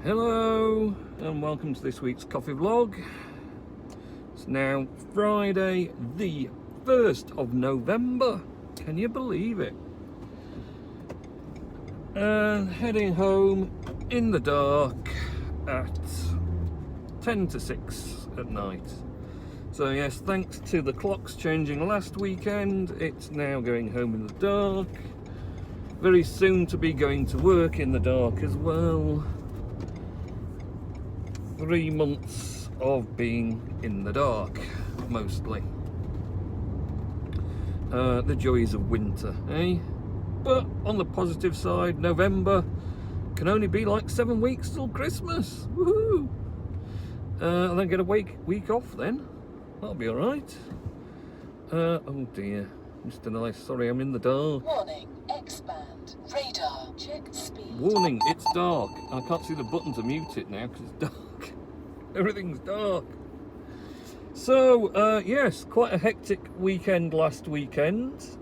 Hello and welcome to this week's coffee vlog. It's now Friday the 1st of November. Can you believe it? And heading home in the dark at 10 to 6 at night. So yes, thanks to the clocks changing last weekend, it's now going home in the dark. Very soon to be going to work in the dark as well. 3 months of being in the dark, mostly. The joys of winter, eh? But on the positive side, November can only be like 7 weeks till Christmas. Woohoo! And then get a week off then. That'll be alright. Oh dear. Mr. Nice, sorry, I'm in the dark. Warning, expand, radar, check speed. Warning, it's dark. I can't see the button to mute it now because it's dark. Everything's dark. So, yes, quite a hectic weekend last weekend.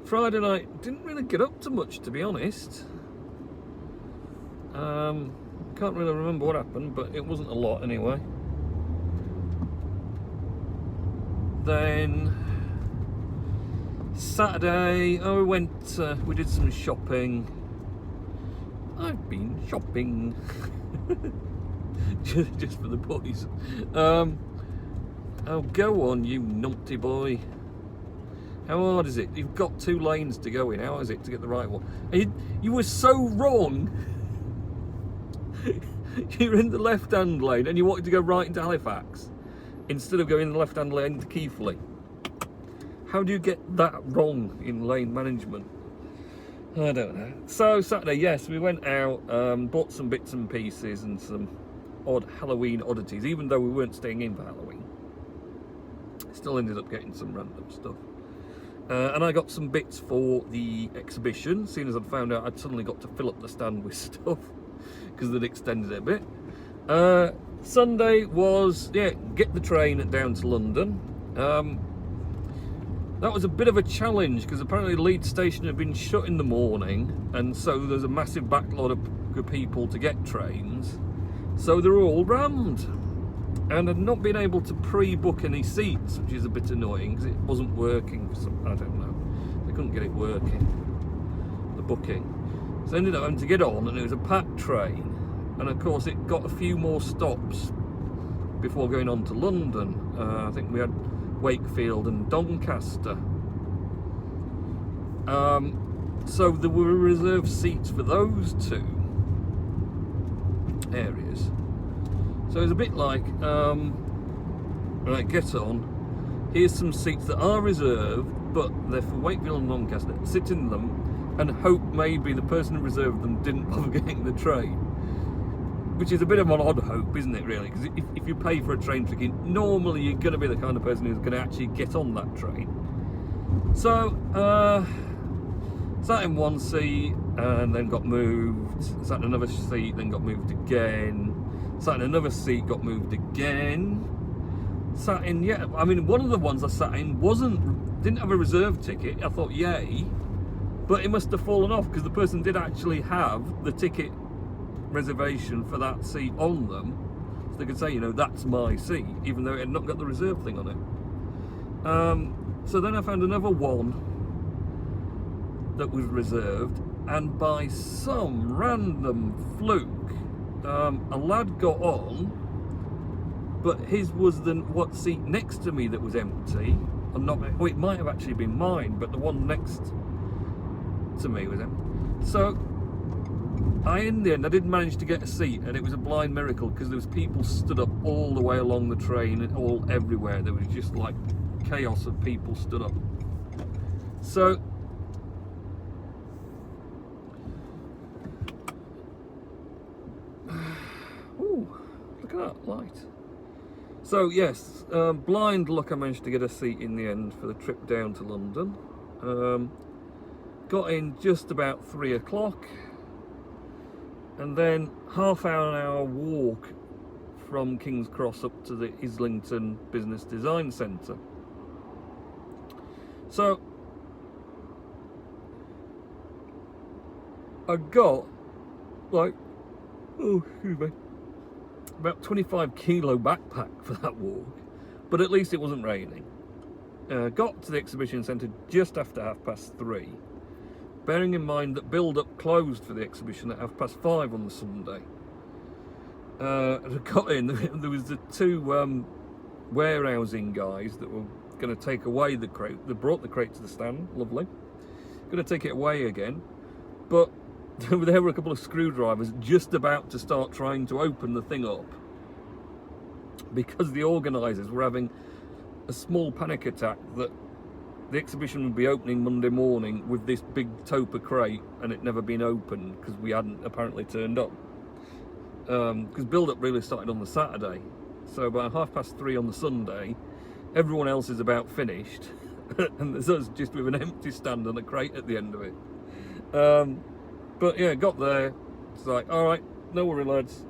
Friday night, didn't really get up to much, to be honest. Can't really remember what happened, but it wasn't a lot anyway. Then Saturday, we did some shopping. I've been shopping. just for the boys. Oh, go on, you naughty boy. How hard is it? You've got 2 lanes to go in. How is it to get the right one? You were so wrong. You're in the left-hand lane and you wanted to go right into Halifax instead of going in the left-hand lane to Keighley. How do you get that wrong in lane management? I don't know. So Saturday, yes, we went out, bought some bits and pieces and some odd Halloween oddities, even though we weren't staying in for Halloween. Still ended up getting some random stuff. And I got some bits for the exhibition, seeing as I'd found out I'd suddenly got to fill up the stand with stuff because they'd extended it a bit. Sunday was, get the train down to London. That was a bit of a challenge because apparently Leeds station had been shut in the morning, and so there's a massive backlog of people to get trains. So they were all rammed, and I'd not been able to pre-book any seats, which is a bit annoying because it wasn't working for some, I don't know. They couldn't get it working, the booking. So I ended up having to get on, and it was a packed train, and of course it got a few more stops before going on to London. I think we had Wakefield and Doncaster. So there were reserved seats for those 2 areas. So it was a bit like, right, get on. Here's some seats that are reserved, but they're for Wakefield and Doncaster. Sit in them and hope maybe the person who reserved them didn't bother getting the train. Which is a bit of an odd hope, isn't it, really? Because if you pay for a train ticket, normally you're going to be the kind of person who's going to actually get on that train. So, sat in one seat and then got moved. Sat in another seat, then got moved again. Sat in another seat, got moved again. Sat in, one of the ones I sat in didn't have a reserve ticket. I thought, yay. But it must have fallen off because the person did actually have the ticket reservation for that seat on them, so they could say, that's my seat, even though it had not got the reserve thing on it. So then I found another one that was reserved, and by some random fluke, a lad got on, but his was the seat next to me that was empty, and it might have actually been mine, but the one next to me was empty. So in the end, I did manage to get a seat, and it was a blind miracle because there was people stood up all the way along the train, all everywhere. There was just like chaos of people stood up. So ooh, look at that light. So yes, blind luck, I managed to get a seat in the end for the trip down to London. Got in just about 3 o'clock. And then half an hour walk from King's Cross up to the Islington Business Design Centre. So, I got like, oh, excuse me, about 25 kilo backpack for that walk, but at least it wasn't raining. Got to the exhibition centre just after 3:30, bearing in mind that build-up closed for the exhibition at 5:30 on the Sunday. As I got in, there was the two warehousing guys that were going to take away the crate. They brought the crate to the stand, lovely. Going to take it away again, but there were a couple of screwdrivers just about to start trying to open the thing up, because the organisers were having a small panic attack that the exhibition would be opening Monday morning with this big Topa crate and it never been opened because we hadn't apparently turned up. Because build-up really started on the Saturday, so about 3:30 on the Sunday, everyone else is about finished, and there's us just with an empty stand and a crate at the end of it. But yeah, got there. It's like, all right, no worry, lads.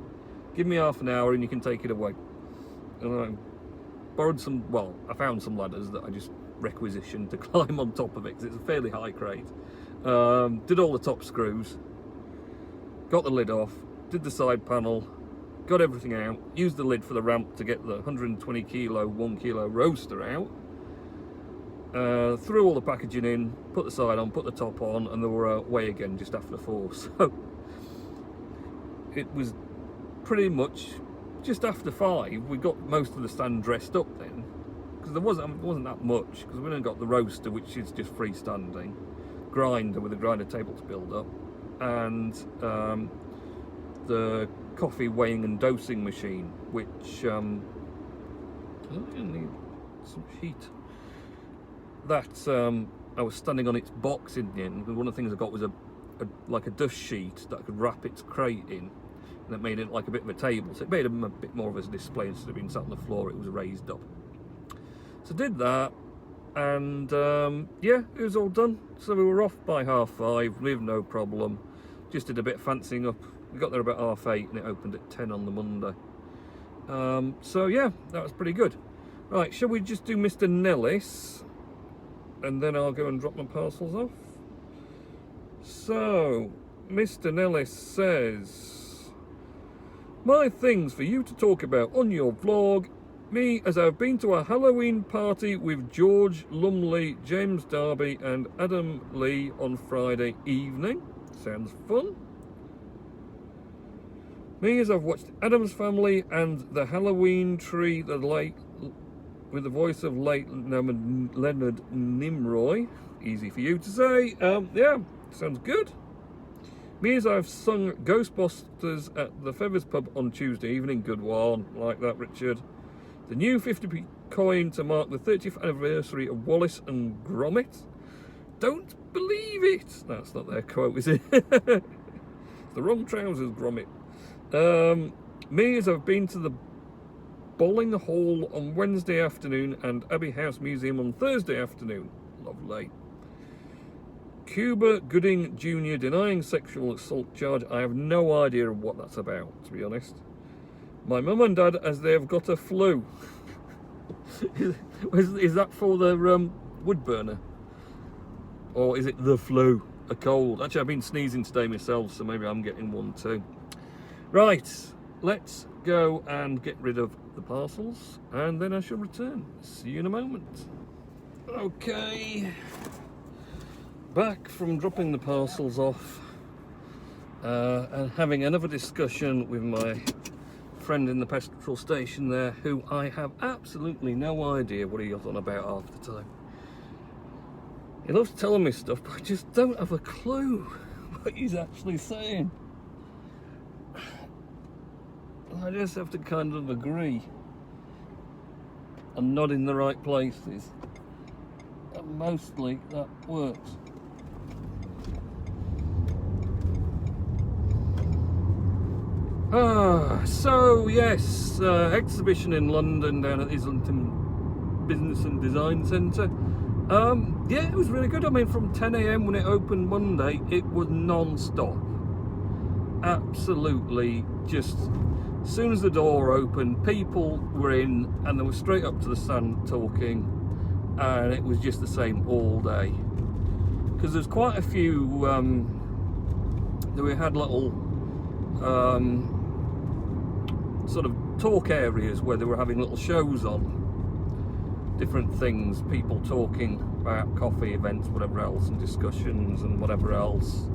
Give me half an hour and you can take it away. And I borrowed some. Well, I found some ladders that I just requisitioned to climb on top of it because it's a fairly high crate. Did all the top screws. Got the lid off. Did the side panel. Got everything out. Used the lid for the ramp to get the 120 kilo, 1 kilo roaster out. Threw all the packaging in, put the side on, put the top on, and they were away again just after 4. So it was pretty much just after 5. We got most of the stand dressed up then, because there wasn't that much, because we only got the roaster, which is just freestanding, grinder with a grinder table to build up, and the coffee weighing and dosing machine, which I need some heat. That I was standing on its box in the end. One of the things I got was like a dust sheet that I could wrap its crate in, and it made it like a bit of a table. So it made it a bit more of a display instead of being sat on the floor. It was raised up. So did that, and yeah, it was all done. So we were off by 5:30 with no problem. Just did a bit of fancying up. We got there about 8:30, and it opened at 10 on the Monday. So yeah, that was pretty good. Right, shall we just do Mr. Nellis, and then I'll go and drop my parcels off? So, Mr. Nellis says, my things for you to talk about on your vlog. Me, as I've been to a Halloween party with George Lumley, James Darby and Adam Lee on Friday evening. Sounds fun. Me, as I've watched Addams Family and the Halloween Tree, with the voice of late Leonard Nimoy. Easy for you to say. Yeah, sounds good. Me, as I've sung Ghostbusters at the Feathers Pub on Tuesday evening. Good one. Like that, Richard. The new 50p coin to mark the 30th anniversary of Wallace and Gromit. Don't believe it. That's not their quote, is it? It's the wrong trousers, Gromit. Me, as I've been to the Bowling Hall on Wednesday afternoon and Abbey House Museum on Thursday afternoon. Lovely. Cuba Gooding Jr. denying sexual assault charge. I have no idea what that's about, to be honest. My mum and dad, as they have got a flu. Is that for the wood burner? Or is it the flu? A cold? Actually, I've been sneezing today myself, so maybe I'm getting one too. Right, let's go and get rid of the parcels, and then I shall return. See you in a moment. Okay, back from dropping the parcels off and having another discussion with my friend in the petrol station there, who I have absolutely no idea what he's on about half the time. He loves telling me stuff, but I just don't have a clue what he's actually saying. I just have to kind of agree and nod in the right places, and mostly that works. So yes, exhibition in London down at Islington Business and Design Centre. Yeah, it was really good. I mean, from 10 AM when it opened Monday, it was non-stop. Absolutely, just as soon as the door opened, people were in and they were straight up to the stand talking, and it was just the same all day. Because there's quite a few that we had little sort of talk areas where they were having little shows on different things, people talking about coffee events, whatever else, and discussions and whatever else.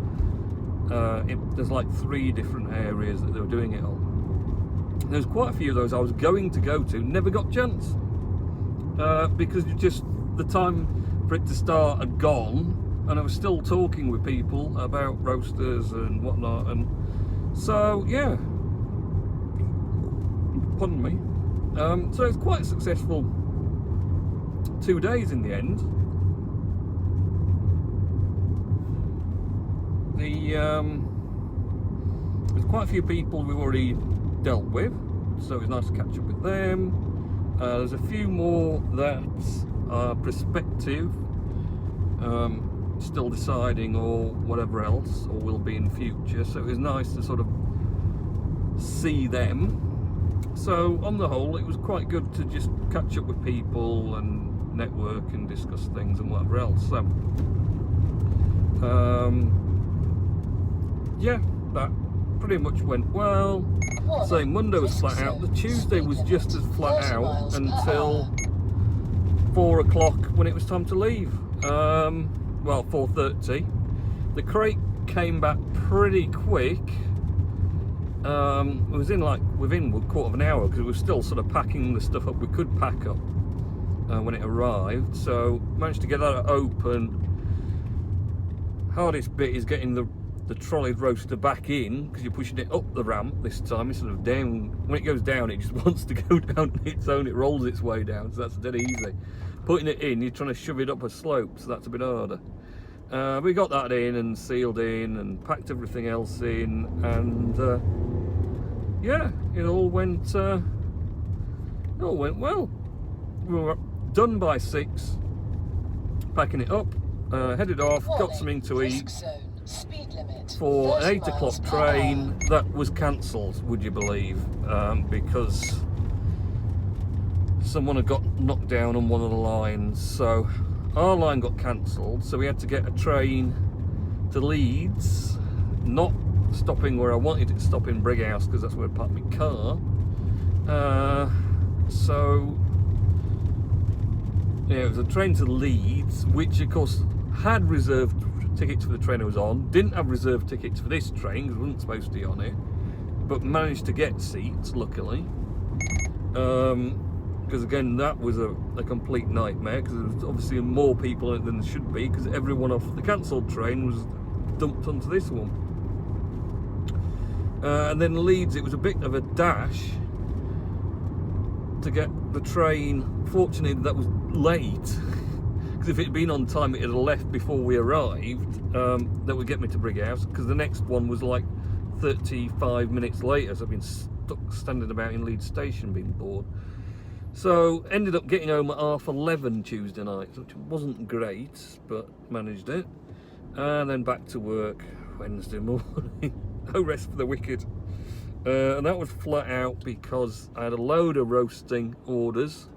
There's like 3 different areas that they were doing it on. There's quite a few of those I was going to go to, never got a chance, because just the time for it to start had gone, and I was still talking with people about roasters and whatnot, and so yeah, pardon me. So it's quite successful 2 days in the end. There's quite a few people we've already dealt with, so it was nice to catch up with them. There's a few more that are prospective, still deciding or whatever else, or will be in future, so it was nice to sort of see them. So on the whole, it was quite good to just catch up with people and network and discuss things and whatever else. So yeah, that pretty much went well. So Monday was flat out. The Tuesday was just as flat out until 4 o'clock when it was time to leave. Well, 4:30. The crate came back pretty quick. It was within a quarter of an hour, because we were still sort of packing the stuff up we could pack up when it arrived. So managed to get that open. Hardest bit is getting the trolleyed roaster back in, because you're pushing it up the ramp this time instead of down. When it goes down, it just wants to go down on its own. It rolls its way down, so that's dead easy. Putting it in, you're trying to shove it up a slope, so that's a bit harder. We got that in and sealed in and packed everything else in, and yeah, it all went well. We were done by 6, packing it up, headed off, got something to eat for an 8 o'clock train that was cancelled, would you believe, because someone had got knocked down on one of the lines. So our line got cancelled, so we had to get a train to Leeds, not stopping where I wanted it to stop in Brighouse, because that's where I parked my car. So yeah, it was a train to Leeds, which of course had reserved tickets for the train I was on, didn't have reserved tickets for this train because I wasn't supposed to be on it, but managed to get seats, luckily. Because again, that was a complete nightmare, because there was obviously more people in it than there should be, because everyone off the cancelled train was dumped onto this one. And then Leeds, it was a bit of a dash to get the train. Fortunately, that was late, because if it had been on time, it had left before we arrived. That would get me to Brighouse, because the next one was like 35 minutes later, so I've been stuck standing about in Leeds station being bored. So ended up getting home at 11:30 Tuesday night, which wasn't great, but managed it. And then back to work Wednesday morning. No rest for the wicked. And that was flat out because I had a load of roasting orders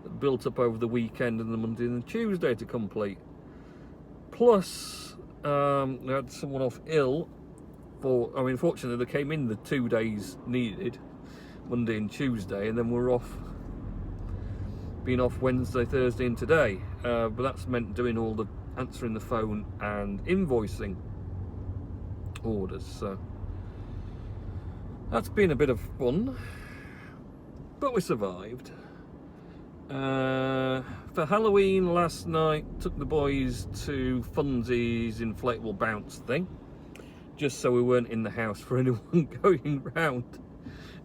that built up over the weekend and the Monday and the Tuesday to complete. Plus, I had someone off ill fortunately they came in the 2 days needed, Monday and Tuesday, and then we're off, been off Wednesday, Thursday and today. But that's meant doing all the answering the phone and invoicing orders, so that's been a bit of fun, but we survived. For Halloween last night, took the boys to Funzy's inflatable bounce thing, just so we weren't in the house for anyone going round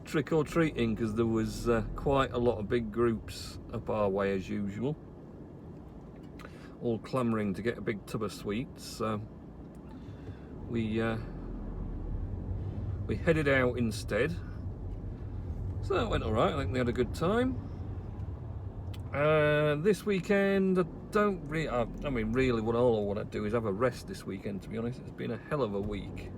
trick-or-treating, because there was quite a lot of big groups up our way as usual, all clamouring to get a big tub of sweets. So we headed out instead, so that went all right. I think they had a good time. This weekend, I don't really, I mean really what all I want to do is have a rest this weekend, to be honest. It's been a hell of a week.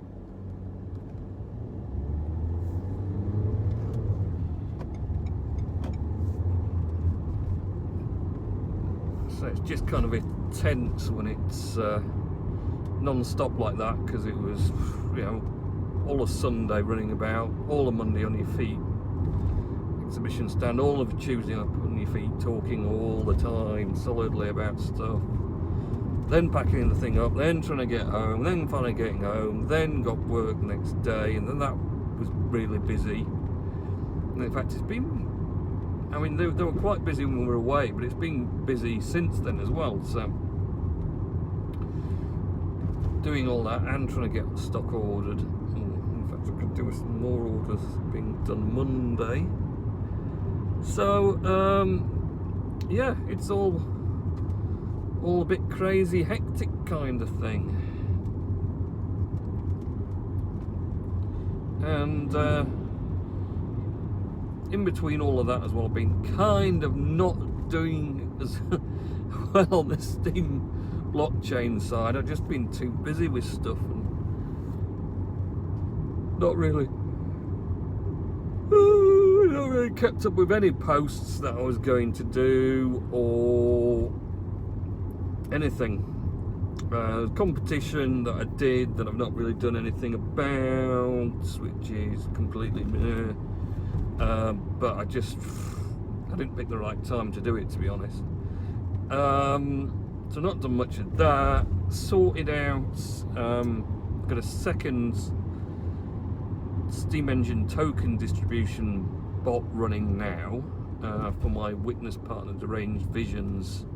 So it's just kind of intense when it's non-stop like that, because it was, all of Sunday running about, all of Monday on your feet, exhibition stand, all of Tuesday up on your feet, talking all the time solidly about stuff, then packing the thing up, then trying to get home, then finally getting home, then got work the next day, and then that was really busy. And in fact, it's been, I mean, they were quite busy when we were away, but it's been busy since then as well. So doing all that and trying to get stock ordered. In fact, I could do with some more orders being done Monday. So yeah, it's all a bit crazy, hectic kind of thing. And in between all of that as well, I've been kind of not doing as well on the Steam blockchain side. I've just been too busy with stuff and not really kept up with any posts that I was going to do or anything. Competition that I did that I've not really done anything about, which is completely but I didn't pick the right time to do it, to be honest. So not done much of that. Sorted out, got a second Steam Engine token distribution bot running now for my witness partner Deranged Visions,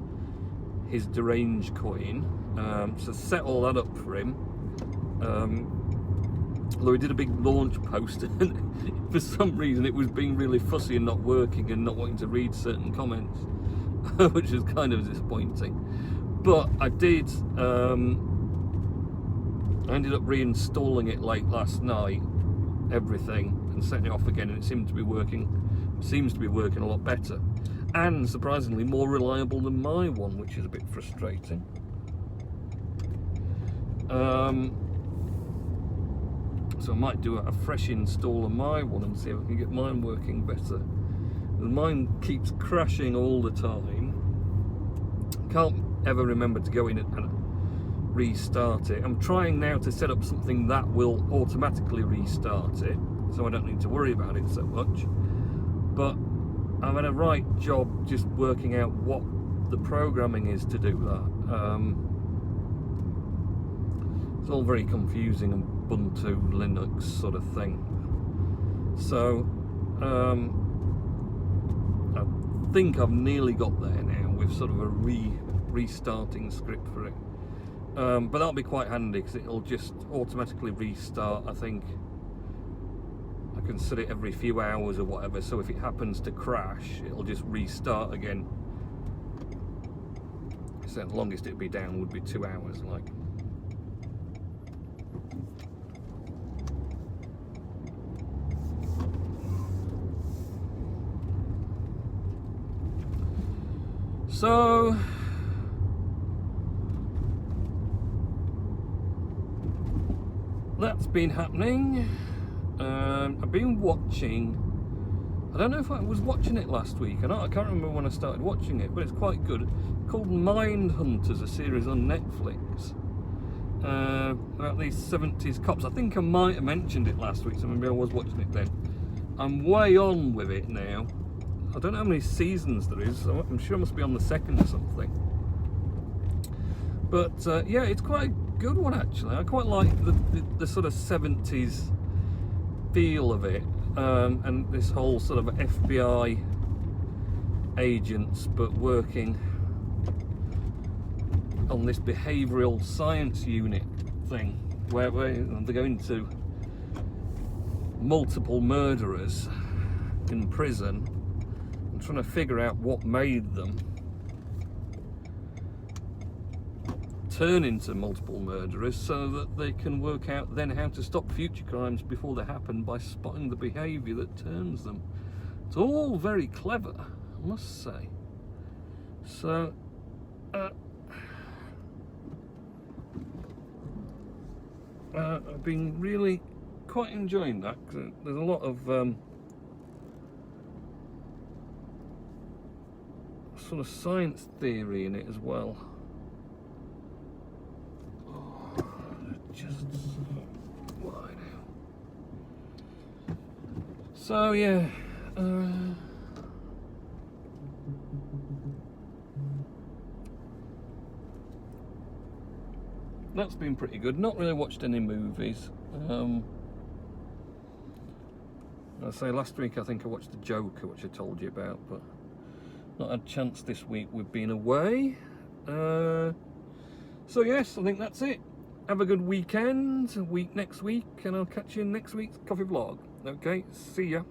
his Deranged coin. So set all that up for him. Although he did a big launch post and for some reason it was being really fussy and not working and not wanting to read certain comments, which is kind of disappointing. But I did, I ended up reinstalling it late last night, everything, and setting it off again, and it seems to be working a lot better. And surprisingly more reliable than my one, which is a bit frustrating. So I might do a fresh install of my one and see if I can get mine working better. Mine keeps crashing all the time. Can't ever remember to go in and restart it. I'm trying now to set up something that will automatically restart it, so I don't need to worry about it so much. But I've had a right job just working out what the programming is to do that. It's all very confusing and Ubuntu Linux sort of thing. So I think I've nearly got there now with sort of a restarting script for it. But that'll be quite handy because it'll just automatically restart. I think I can set it every few hours or whatever, so if it happens to crash, it'll just restart again. So the longest it'd be down would be 2 hours, like. So that's been happening. I've been watching, I don't know if I was watching it last week, I can't remember when I started watching it, but it's quite good. It's called Mindhunters, a series on Netflix, about these 70s cops. I think I might have mentioned it last week, so maybe I was watching it then. I'm way on with it now. I don't know how many seasons there is, so I'm sure I must be on the second or something. But yeah, it's quite a good one actually. I quite like the sort of 70s feel of it, and this whole sort of FBI agents, but working on this behavioural science unit thing, where they go into multiple murderers in prison and trying to figure out what made them turn into multiple murderers, so that they can work out then how to stop future crimes before they happen by spotting the behaviour that turns them. It's all very clever, I must say. So I've been really quite enjoying that, because there's a lot of sort of science theory in it as well. Just why now? So yeah, that's been pretty good. Not really watched any movies. I say last week I think I watched The Joker, which I told you about, but not had a chance this week. We've been away. So yes, I think that's it. Have a good week next week, and I'll catch you in next week's coffee vlog. Okay, see ya.